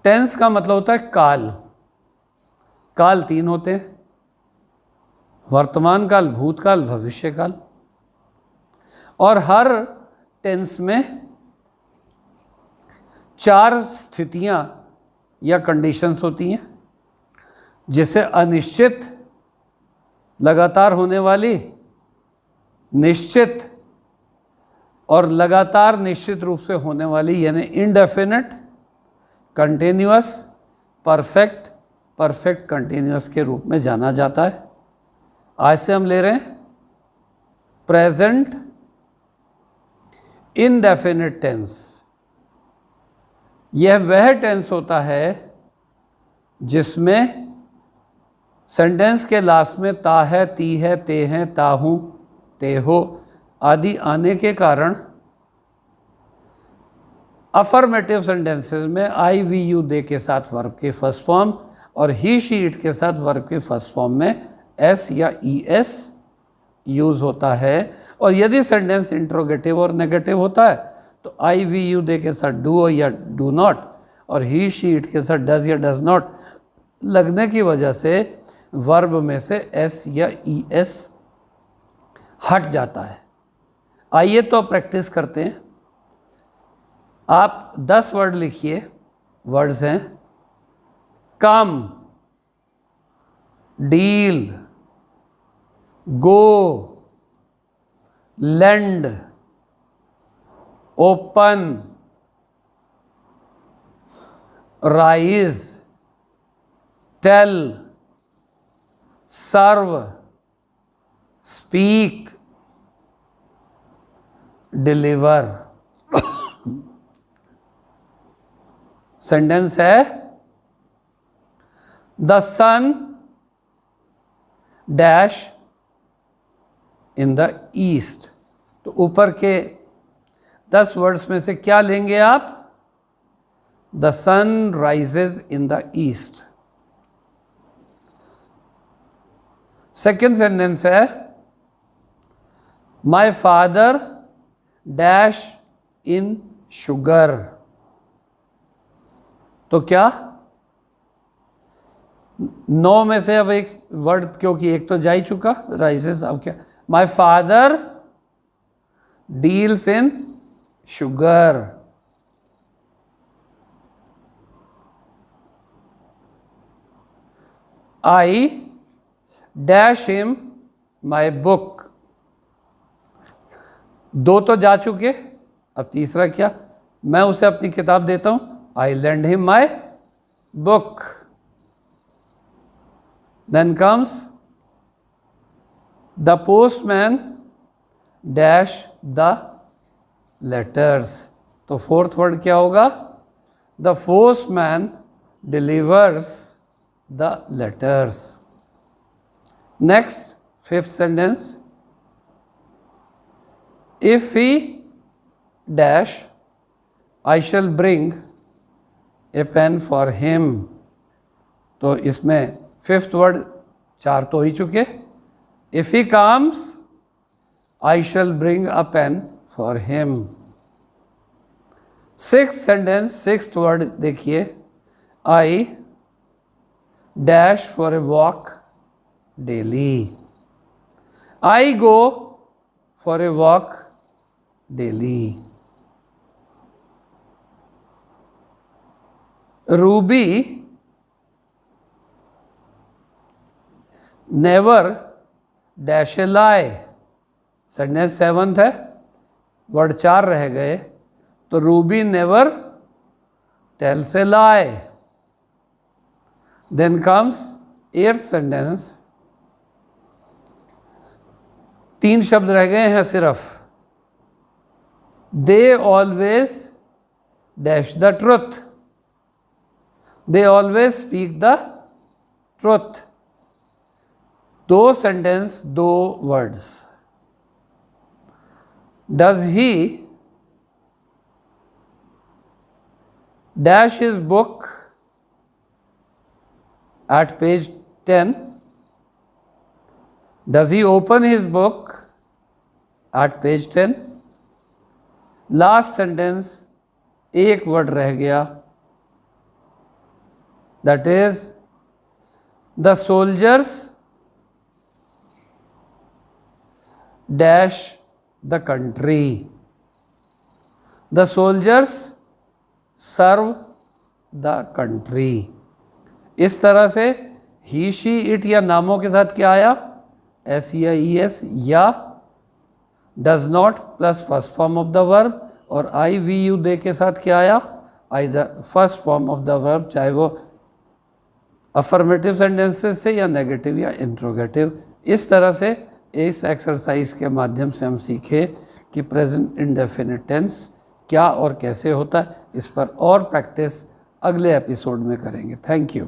Tense का मतलब होता है काल। काल 3 होते हैं, वर्तमान काल, भूतकाल, भविष्यकाल। और हर टेंस में 4 स्थितियां या कंडीशंस होती हैं, जिसे अनिश्चित, लगातार होने वाली, निश्चित और लगातार निश्चित रूप से होने वाली यानी indefinite, continuous, perfect, perfect continuous के रूप में जाना जाता है। आज से हम ले रहे हैं प्रेजेंट इनडेफिनिट टेंस। यह वह टेंस होता है जिसमें सेंटेंस के लास्ट में ता है, ती है, ते हैं, ता हूं, ते हो आदि आने के कारण अफर्मेटिव सेंटेंसेस में आई वी यू दे के साथ वर्ब के फर्स्ट फॉर्म और ही शी इट के साथ वर्ब के फर्स्ट फॉर्म में एस या ई एस यूज होता है। और यदि सेंटेंस इंट्रोगेटिव और नेगेटिव होता है तो आई वी यू दे के साथ डू या डू नॉट और ही शी इट के साथ डज या डज नॉट लगने की वजह से वर्ब में से एस या ई एस हट जाता है। आइए तो प्रैक्टिस करते हैं। आप 10 वर्ड लिखिए। वर्ड्स हैं come, deal, go, lend, open, rise, tell, serve, speak, deliver. Sentence है the sun dash in the east. तो ऊपर के 10 वर्ड्स में से क्या लेंगे आप? The sun rises in the east. Second sentence है my father dash in sugar. तो क्या 9 में से अब एक वर्ड, क्योंकि एक तो जा ही चुका राइजेस, अब क्या? My father deals in sugar. I dash him my book. 2 तो जा चुके, अब तीसरा क्या? मैं उसे अपनी किताब देता हूं। I lend him my book. Then comes the postman dash the letters. तो 4th वर्ड क्या होगा? The postman delivers the letters. Next 5th sentence if he dash I shall bring a pen for him. तो इसमें 5th word 4 तो ही चुके। If he comes I shall bring a pen for him. 6th sentence 6th word देखिए I dash for a walk daily. I go for a walk daily. Ruby never dash a lie. Sentence 7th है, word 4 रह गए। तो Ruby never tells a lie. Then comes 8th sentence. 3 शब्द रह गए हैं सिर्फ। They always dash the truth. They always speak the truth. 2 sentence 2 words. Does he dash his book at page 10। Does he open his book at page 10। Last sentence 1 word रह गया। That is the soldiers dash the country, the soldiers serve the country. इस तरह से ही she it या नामों के साथ क्या आया, एस या ई एस, या does not plus first form of the verb, और आई वी यू दे के साथ क्या आया, either first form of the verb, चाहे वो अफर्मेटिव सेंटेंसेस थे या नेगेटिव या इंट्रोगेटिव। इस तरह से इस एक्सरसाइज के माध्यम से हम सीखे कि प्रेजेंट इंडेफिनिट टेंस क्या और कैसे होता है। इस पर और प्रैक्टिस अगले एपिसोड में करेंगे। Thank you.